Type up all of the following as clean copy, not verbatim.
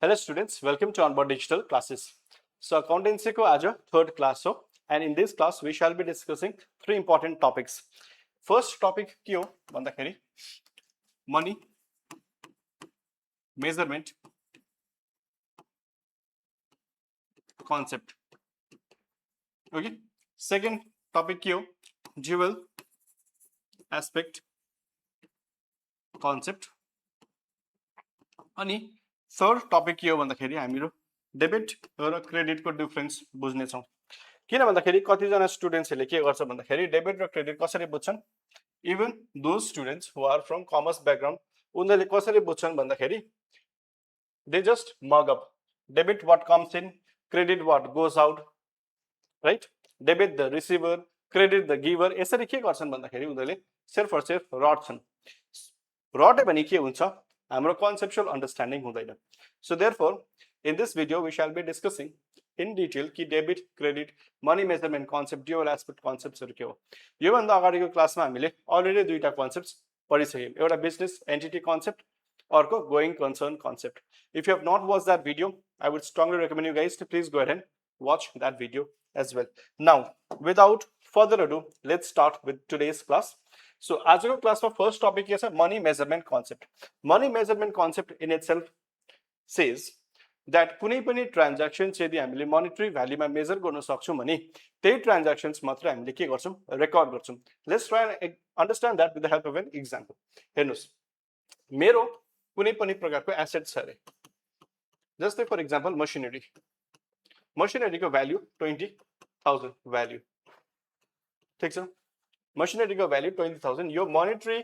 Hello students, welcome to Onboard Digital Classes. So accountancy ko aaj third class ho, and in this class we shall be discussing three important topics. First topic ke ho bhandakheri money measurement concept. Okay. Second topic ke ho dual aspect concept. अनि third topic के हो भन्दाखेरि हामीहरु debit र credit को difference बुझ्ने छौं किन भन्दाखेरि कति जना स्टुडेन्ट्सहरुले के गर्छ भन्दाखेरि डेबिट र क्रेडिट कसरी बुझ्छन् even those students who are from commerce background उनीहरुले कसरी बुझ्छन् भन्दाखेरि they just mug up debit what comes in credit what goes out right debit the receiver credit the giver यसरी के गर्छन् भन्दाखेरि उनीहरुले सेल्फ फर सेल्फ रट्छन् रट्यो भने के हुन्छ हाम्रो conceptual understanding हुँदैन. So therefore, in this video we shall be discussing in detail कि debit, credit, money measurement concept, dual aspect concepts हरु के हो. यो भन्दा अगाडिको क्लासमा हामीले अलरेडी दुईटा कन्सेप्ट्स पढिसक्यौं. एउटा business entity concept, अर्को going concern concept. If you have not watched that video, I would strongly recommend you guys to please go ahead and watch that video as well. Now, without further ado, let's start with today's class. So आजको क्लासमा first topic के छ money measurement concept. Money measurement concept in itself says that कुनै पनि transactions यदि हामीले monetary भ्यालुमा major गर्न सक्छौं भने त्यही ट्रान्ज्याक्सन्स मात्र हामीले के गर्छौं रेकर्ड गर्छौं. Let's try and understand that with the help of an example. हेर्नुस् मेरो कुनै पनि प्रकारको एसेट छ रे जस्तै फर एक्जाम्पल मसिनरीको भ्यालु 20,000 भ्यालु ठीक छ मसिनरी को भ्यालु 20,000 यो मोनेटरी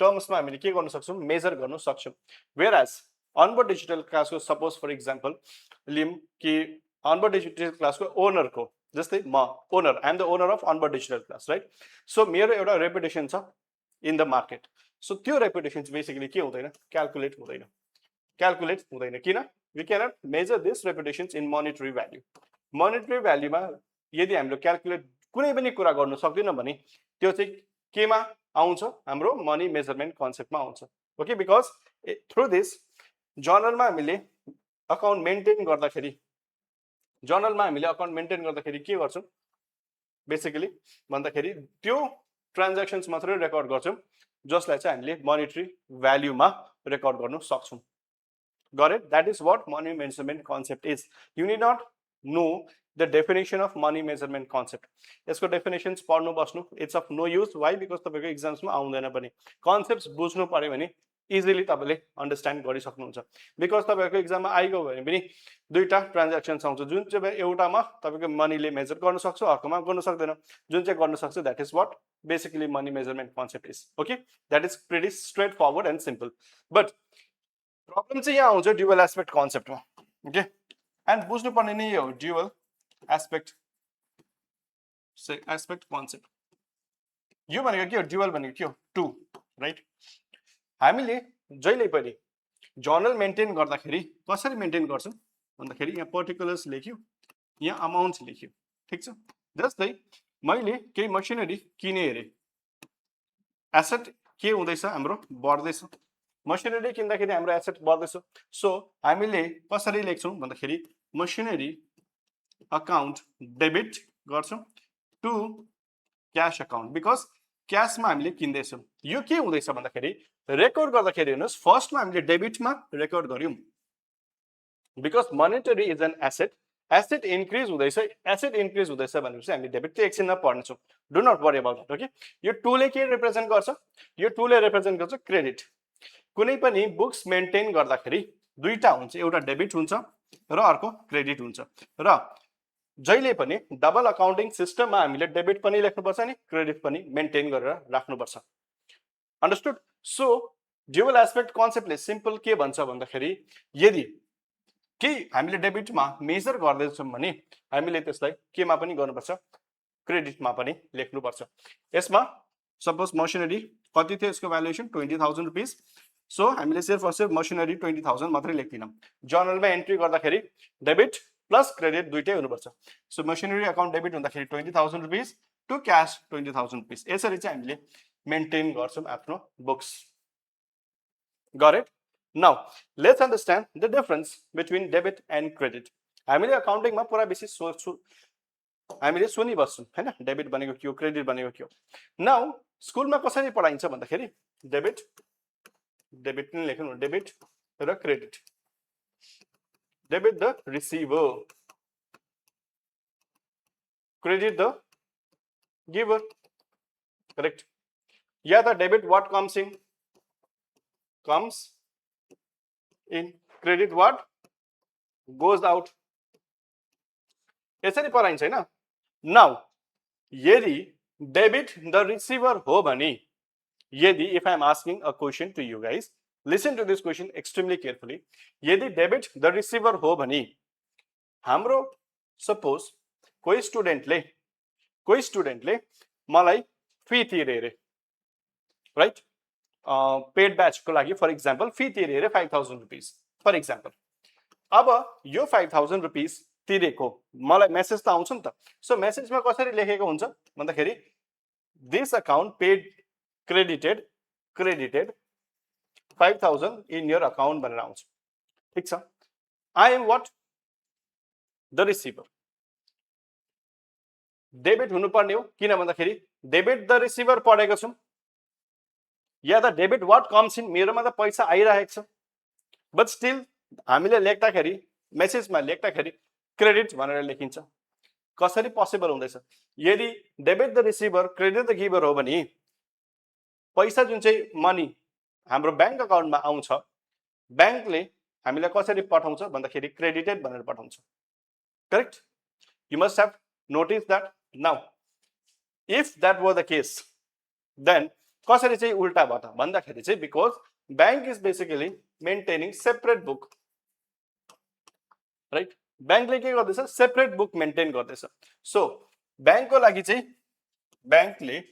टर्म्स में हामीले के गर्न सक्छौं मेजर गर्न सक्छौं वेयरएज अनबोर्ड डिजिटल क्लास को सपोज फर एक्जाम्पल लिम कि अनबोर्ड डिजिटल क्लास को ओनर को जस्तै म owner I am the owner of Onboard Digital Class right so मेरो एउटा रेपुटेसन छ इन द मार्केट सो त्यो रेपुटेसन बेसिकली के हुँदैन क्याल्कुलेट हुँदैन किन we cannot measure this reputation in monetary भ्यालुमा यदि हामीले क्याल्कुलेट कुनै पनि कुरा गर्न सक्दैन भने त्यो चाहिँ केमा आउँछ हाम्रो मनी मेजरमेन्ट कन्सेप्टमा आउँछ ओके बिकज थ्रु दिस जर्नलमा हामीले अकाउन्ट मेन्टेन गर्दाखेरि के गर्छौं बेसिकली भन्दाखेरि त्यो ट्रान्ज्याक्सन्स मात्रै रेकर्ड गर्छौं जसलाई चाहिँ हामीले मोनेटरी भ्यालुमा रेकर्ड गर्न सक्छौं गरे that is what money measurement concept is you need not know the definition of money measurement concept. यसको डेफिनेशन्स पढ्नु बस्नु it's of no use why because तपाईको एक्जाम्समा आउँदैन पनि कन्सेप्ट्स बुझ्नु पर्यो भने इजिली तपाईले अन्डरस्ट्यान्ड गरिसक्नुहुन्छ बिकज तपाईको एक्जाममा आइगयो भने पनि दुईटा ट्रान्ज्याक्सन्स आउँछ जुन चाहिँ एउटामा तपाईको मनीले मेजर गर्न सक्छ अर्कोमा गर्न सक्दैन जुन चाहिँ गर्न सक्छ that is what basically money measurement concept is okay that is pretty straight forward and simple but problem चाहिँ यहाँ आउँछ ड्युअल एस्पेक्ट कन्सेप्टमा ओके एन्ड बुझ्नु पर्ने नै हो ड्युअल aspect concept यो भनेको के हो ड्युअल भनेको के हो टु राइट हामीले जहिले पनि जर्नल मेन्टेन गर्दाखेरि कसरी मेन्टेन गर्छौं भन्दाखेरि यहाँ पर्टिकुलर्स लेख्यो यहाँ अमाउन्ट लेख्यो ठीक छ जस्तै मैले केही मसिनरी किने हेरे एसेट के हुँदैछ हाम्रो बढ्दैछ मसिनरी किन्दाखेरि हाम्रो एसेट बढ्दैछ सो हामीले कसरी लेख्छौं भन्दाखेरि मसिनरी account debit गर्छौं टु क्याश अकाउन्ट बिकज क्याशमा हामीले किन्दैछौं यो के हुँदैछ भन्दाखेरि रेकर्ड गर्दाखेरि हेर्नुस् फर्स्टमा हामीले डेबिटमा रेकर्ड गर्यौं because monetary is an asset increase हुँदैछ भनेपछि हामीले डेबिट चाहिँ एकछिनमा पढ्नेछौं do not worry about it okay यो टुले के रिप्रेजेन्ट गर्छ यो टुले रिप्रेजेन्ट गर्छ क्रेडिट कुनै पनि बुक्स मेन्टेन गर्दाखेरि दुईटा हुन्छ एउटा डेबिट हुन्छ र अर्को क्रेडिट हुन्छ र जहिले पनि डबल अकाउन्टिङ सिस्टममा हामीले डेबिट पनि लेख्नुपर्छ नि क्रेडिट पनि मेन्टेन गरेर राख्नुपर्छ अन्डरस्टुड सो ड्युअल एस्पेक्ट कन्सेप्टले सिम्पल के भन्छ भन्दाखेरि यदि के हामीले डेबिटमा मेजर गर्दैछौं भने हामीले त्यसलाई केमा पनि गर्नुपर्छ क्रेडिटमा पनि लेख्नुपर्छ यसमा सपोज मसिनरी कति थियो यसको भ्यालुएसन 20,000 रुपैयाँ सो हामीले सिर्फ मसिनरी 20,000 मात्रै लेख्दिनौं जर्नलमा एन्ट्री गर्दाखेरि डेबिट प्लस क्रेडिट दुईटै हुनुपर्छ सो मसिनरी अकाउन्ट डेबिट हुँदाखेरि 20,000 रुपैयाँ टु क्याश 20,000 रुपैयाँ यसरी चाहिँ हामीले मेन्टेन गर्छौं आफ्नो बुक्स गरे Now let's understand the difference between debit and credit. हामीले अकाउन्टिङमा पुरा बेसी हामीले सुनिबस्छौँ हैन, डेबिट भनेको के हो, क्रेडिट भनेको के हो. नाउ स्कुलमा कसरी पढाइन्छ भन्दाखेरि डेबिट डेबिट नि लेख्नु, डेबिट र credit. Debit the receiver, credit the giver, correct? Yeah, the debit what comes in, credit what goes out. यसरी पढाइन्छ हैन. नाउ यदि डेबिट द रिसिभर हो भने, यदि if I am asking a question to you guys, listen to this question extremely carefully. यदि debit the receiver हो भने हाम्रो सपोज कोही स्टुडेन्टले मलाई फी तिरे रे, राइट, पेड ब्याच को लागि फर एक्जाम्पल फी तिरे रे 5000 रुपीस फर एक्जाम्पल. अब यो 5000 रुपीस तिरेको मलाई मेसेज त आउँछ नि त. सो मेसेजमा कसरी लेखेको हुन्छ भन्दाखेरि this account paid credited 5000 in your account भनेर आउँछ. ठीक छ. I am what the receiver. Debit हुनुपर्ने हो, किन भन्दाखेरि डेबिट द रिसिभर पढेको छौं, या the debit what comes in, मेरोमा त पैसा आइरहेको छ, बट स्टिल हामीले लेख्दाखेरि मेसेजमा लेख्दाखेरि क्रेडिट भनेर लेखिन्छ. कसरी पोसिबल हुँदैछ? यदि debit the receiver credit the giver हो भने पैसा जुन चाहिँ मनी हाम्रो बैंक अकाउन्टमा आउँछ, बैंकले हामीलाई कसरी पठाउँछ भन्दाखेरि क्रेडिटेड भनेर पठाउँछ. Correct? You must have notice that. Now if that were the case, then कसरी चाहिँ उल्टा भयो भन्दाखेरि चाहिँ because bank is basically maintaining separate book, right? बैंकले के गर्दैछ? सेपरेट बुक मेन्टेन गर्दैछ. सो बैंकको लागि चाहिँ बैंकले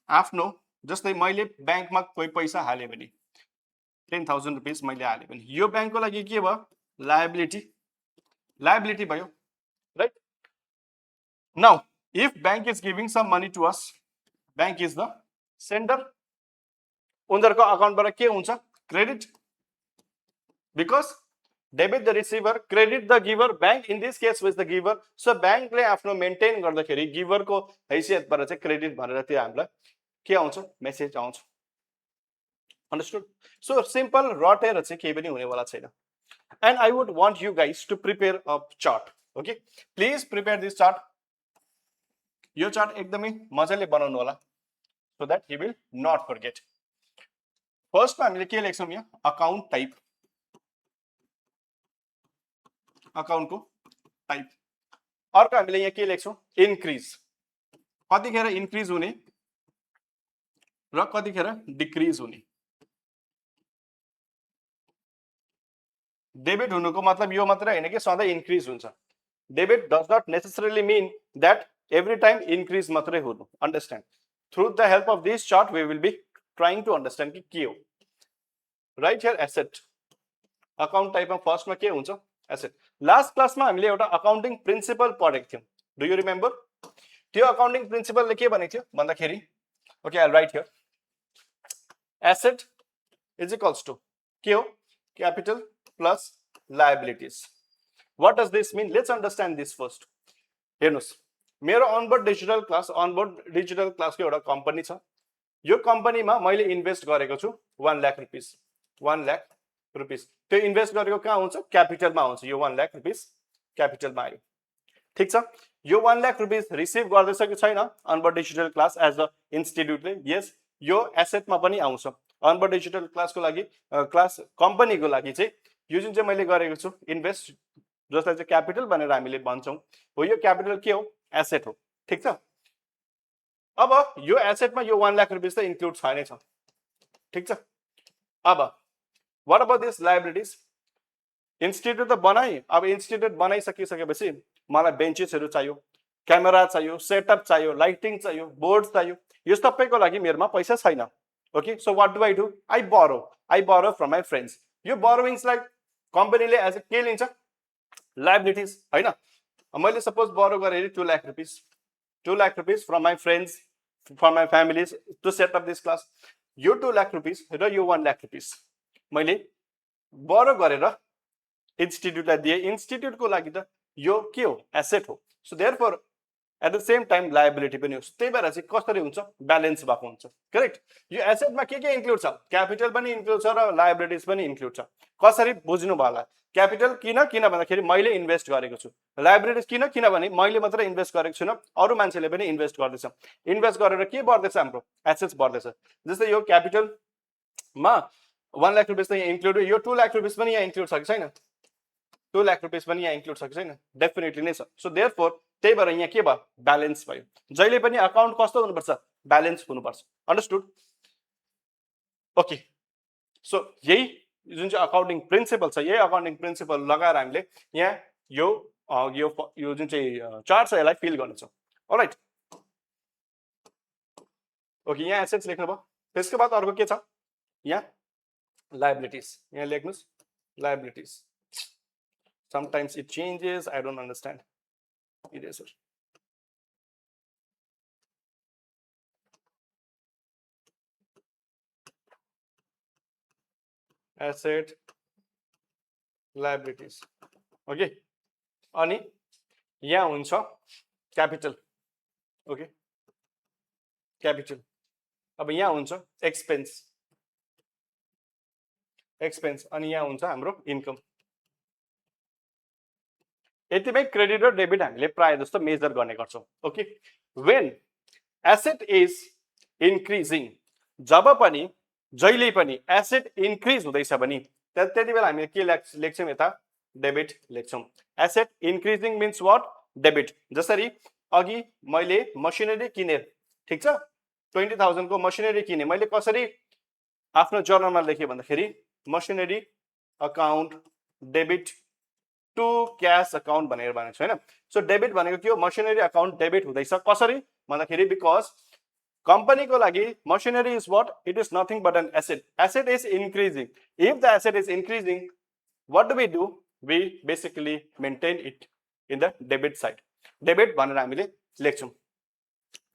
आफ्नो, जस्तै मैले बैंकमा कोही पैसा हाले भने 10000 रुपीस मैले हाले भने यो बैंकको लागि के भयो? लायबिलिटी भयो, right? Now, if bank is giving some money to us, bank is the sender. उनीहरुको अकाउन्टबाट के हुन्छ? Credit. Because debit the receiver, credit the giver, bank in this case was the giver. So bank ले आफ्नो maintain गर्दाखेरि giver को हैसियतबाट चाहिँ credit भनेर त्यो हामीलाई के आउँछ? मेसेज आउँछ. Understood? So simple रटेर चाहिँ केही पनि हुनेवाला छैन. And I would want you guys to prepare a chart. Okay? Please prepare this chart. यो चार्ट एकदमै मजाले बनाउनु होला so that you will not forget. फर्स्टमा हामीले के लेख्छौं यहाँ? Account type. अकाउन्टको टाइप. अर्को हामीले यहाँ के लेख्छौं? इन्क्रिज. कतिखेर इन्क्रिज हुने र कतिखेर डिक्रिज हुने. डेबिट हुनुको मतलब यो मात्र हैन कि सधैँ इन्क्रिज हुन्छ. Debit does not necessarily mean that every time increase matrai हुनु. Understand? Through the help of this chart we will be trying to understand कि के हो. Right here asset. Account type मा फर्स्ट मा के हुन्छ? Asset. लास्ट क्लासमा हामीले एउटा अकाउन्टिङ प्रिन्सिपल पढेको थियौं. Do you remember? त्यो अकाउन्टिङ प्रिन्सिपलले के भनेको थियो भन्दाखेरि, okay, I'll write here. Asset is equals to के हो? Capital plus liabilities. What does this mean? Let's understand this first. हेर्नुस्, मेरो अनबोर्ड डिजिटल क्लासको एउटा कम्पनी छ. यो कम्पनीमा मैले इन्भेस्ट गरेको छु 1 लाख रुपैयाँ. 1 लाख रुपैयाँ त्यो इन्भेस्ट गरेको कहाँ हुन्छ? क्यापिटलमा हुन्छ. यो 1 लाख रुपैयाँ क्यापिटलमा आयो. ठीक छ. यो 1 लाख रुपैयाँ रिसिभ गर्दैछ कि छैन Onboard Digital Class as a इन्स्टिट्युटले? यस, यो एसेटमा पनि आउँछ. अनबोर्ड डिजिटल क्लासको लागि क्लास कम्पनीको लागि चाहिँ यो जुन चाहिँ मैले गरेको छु इन्भेस्ट, जसलाई चाहिँ क्यापिटल भनेर हामीले भन्छौं, हो यो क्यापिटल के हो? एसेट हो. ठीक छ. अब यो एसेटमा यो 1 लाख रुपैयाँ त इन्क्लुड छैन छ. ठीक छ. अब what about this liabilities? Institute त बनाए. अब इन्स्टिट्युट बनाइसकिसकेपछि मलाई बेन्चेसहरु चाहियो, क्यामेरा चाहियो, सेटअप चाहियो, लाइटिङ चाहियो, बोर्ड चाहियो. यो सबैको लागि मेरोमा पैसा छैन. Okay, so what do I do? I borrow from my friends. यो बोरोइङ्सलाई कम्पनीले एज अ के लिन्छ? लायबिलिटीज हैन. मैले सपोज बोरो गरे 2 लाख रुपैयाँ from my friends, from my families to set up this class. यो 2 लाख रुपैयाँ र यो 1 लाख रुपैयाँ मैले बरो गरेर इन्स्टिट्युटलाई दिए, इन्स्टिट्युटको लागि त यो के हो एसेट हो, so therefore at the same time liability पनि हो, त्यही भएर चाहिँ कसरी हुन्छ ब्यालेन्स भएको हुन्छ करेक्ट। यो एसेटमा के इन्क्लुड छ, क्यापिटल पनि इन्क्लुड छ र लायबिलिटिज पनि इन्क्लुड छ, कसरी बुझ्नु भयो। क्यापिटल किन भन्दाखेरि मैले इन्भेस्ट गरेको छु, लायबिलिटिज किनभने मैले मात्र इन्भेस्ट गरेको छुइनँ, अरू मान्छेले पनि इन्भेस्ट गर्दैछ, इन्भेस्ट गरेर के बढ्दैछ हाम्रो एसेट्स बढ्दैछ। जस्तै यो क्यापिटलमा 1 लाख रुपियाँ त यहाँ इन्क्लुड, यो 2 लाख रुपियाँ पनि यहाँ इन्क्लुड छ कि छैन, 2 लाख रुपियाँ पनि यहाँ इन्क्लुड छ कि छैन, डेफिनेटली नै छ। सो देयरफोर त्यही भएर यहाँ के भयो ब्यालेन्स भयो, जहिले पनि अकाउन्ट कस्तो हुनुपर्छ ब्यालेन्स हुनुपर्छ, अन्डरस्टुड ओके। सो यही जुन चाहिँ अकाउन्टिङ प्रिन्सिपल छ, यही अकाउन्टिङ प्रिन्सिपल लगाएर हामीले यहाँ यो जुन चाहिँ चार्ट छ यसलाई फिल गर्नेछौँ। अलराइट ओके, यहाँ एसेट्स लेख्नुभयो, त्यसको बाद अर्को के छ यहाँ लायबिलिटिज, यहाँ लेख्नुस् liabilities, sometimes it changes, I don't understand. Eraser. Asset liabilities okay, अनि यहाँ हुन्छ क्यापिटल ओके, क्यापिटल। अब यहाँ हुन्छ एक्सपेन्स अनि यहाँ हुन्छ हाम्रो इन्कम। यतिमै क्रेडिट र डेबिट हामीले प्राय जस्तो मेजर गर्ने गर्छौं okay. When asset is increasing, जब पनि जहिले पनि एसेट इन्क्रिज हुँदैछ भने त्यति बेला हामीले के लेख्छौं यता डेबिट लेख्छौं। Asset increasing means what debit. जसरी अघि मैले मसिनरी किने, ठीक छ 20,000 को मसिनरी किने, मैले कसरी आफ्नो जर्नलमा लेखे भन्दाखेरि machinery account debit to cash account भनेर भनेको छु हैन। सो डेबिट भनेको के हो, मसिनरी अकाउन्ट डेबिट हुँदैछ, कसरी भन्दाखेरि बिकज कम्पनीको लागि machinery is what, it is nothing but an asset, asset is increasing. If the asset is increasing what do we do, we basically maintain it in the debit side, debit भनेर हामीले लेख्छौं।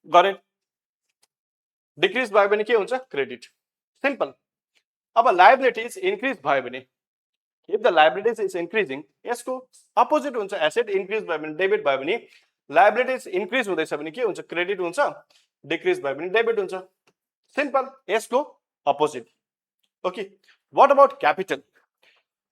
गरेट, decrease भयो भने के हुन्छ credit, simple. अब liabilities increase भयो भने, if the liabilities is increasing, यसको अपोजिट हुन्छ, एसेट इन्क्रिज भयो भने डेबिट भयो भने, लायबिलिटीज इन्क्रिज हुँदैछ भने के हुन्छ क्रेडिट हुन्छ, डिक्रिज भयो भने डेबिट हुन्छ, सिम्पल, यसको opposite okay. What about capital,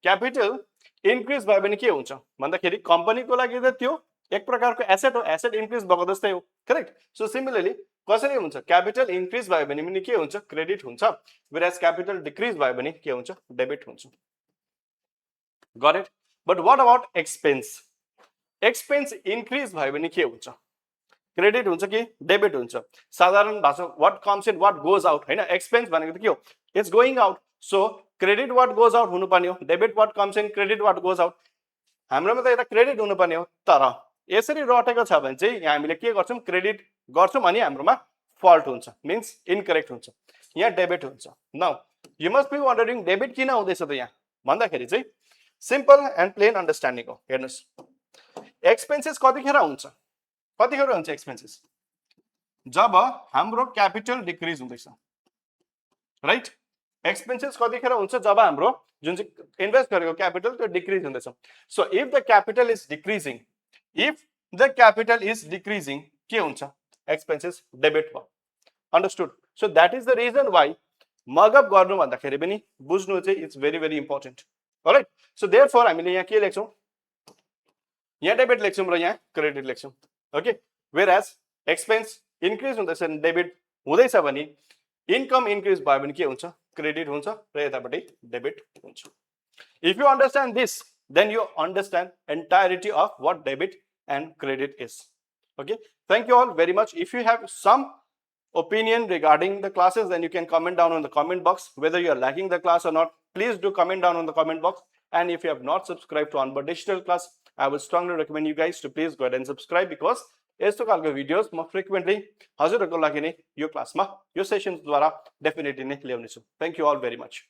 capital increase भयो भने के हुन्छ भन्दाखेरि कम्पनीको लागि त त्यो एक प्रकारको एसेट हो, एसेट इन्क्रिज भएको जस्तै हो करेक्ट। सो सिमिलरली कसरी हुन्छ, क्यापिटल इन्क्रिज भयो भने पनि के हुन्छ क्रेडिट हुन्छ, व्हेreas क्यापिटल डिक्रिज भयो भने के हुन्छ डेबिट हुन्छ। Got it. But what about expense, expense increase भयो भने के हुन्छ क्रेडिट हुन्छ कि डेबिट हुन्छ। साधारण भाषा what comes in what goes out हैन, एक्सपेन्स भनेको त के हो it's going out, so credit what goes out हुनुपर्ने हो, debit what comes in credit what goes out. हाम्रोमा त यता क्रेडिट हुनुपर्ने हो, तर यसरी रटेको छ भने चाहिँ यहाँ हामीले के गर्छौं क्रेडिट गर्छौं अनि हाम्रोमा फल्ट हुन्छ, मिन्स इनकरेक्ट हुन्छ, यहाँ डेबिट हुन्छ। Now you must be wondering debit किन हुँदैछ त यहाँ भन्दाखेरि चाहिँ सिम्पल एन्ड प्लेन अन्डरस्ट्यान्डिङ हो। हेर्नुस् एक्सपेन्सेस कतिखेर हुन्छ, कतिखेर हुन्छ एक्सपेन्सेस, जब हाम्रो क्यापिटल डिक्रिज हुँदैछ राइट। एक्सपेन्सेस कतिखेर हुन्छ जब हाम्रो जुन चाहिँ इन्भेस्ट गरेको क्यापिटल त्यो डिक्रिज हुँदैछ। So if the capital is decreasing, if the capital is decreasing के हुन्छ एक्सपेन्सेस डेबिट भयो, understood. So that is the reason why mug up गर्नु भन्दाखेरि पनि बुझ्नु चाहिँ it's very very important. Alright, so therefore हामीले यहाँ के लेख्छौं, यहाँ डेबिट लेख्छौं र यहाँ क्रेडिट लेख्छौं ओके। व्हेreas एक्सपेन्स इन्क्रिज हुँदैछ भने डेबिट हुँदैछ भने, इन्कम इन्क्रिज भयो भने के हुन्छ क्रेडिट हुन्छ र यतापट्टि डेबिट हुन्छ। If you understand this then you understand entirety of what debit and credit is okay। Thank you all very much. If you have some opinion regarding the classes then you can comment down on the comment box, whether you are liking the class or not please do comment down on the comment box, and if you have not subscribed to Onboard Digital class I would strongly recommend you guys to please go ahead and subscribe, because यस्तो खालको videos म frequently हजुरहरुको लागि नै यो क्लासमा यो sessions द्वारा डेफिनेटली नै ल्याउने छु। Thank you all very much।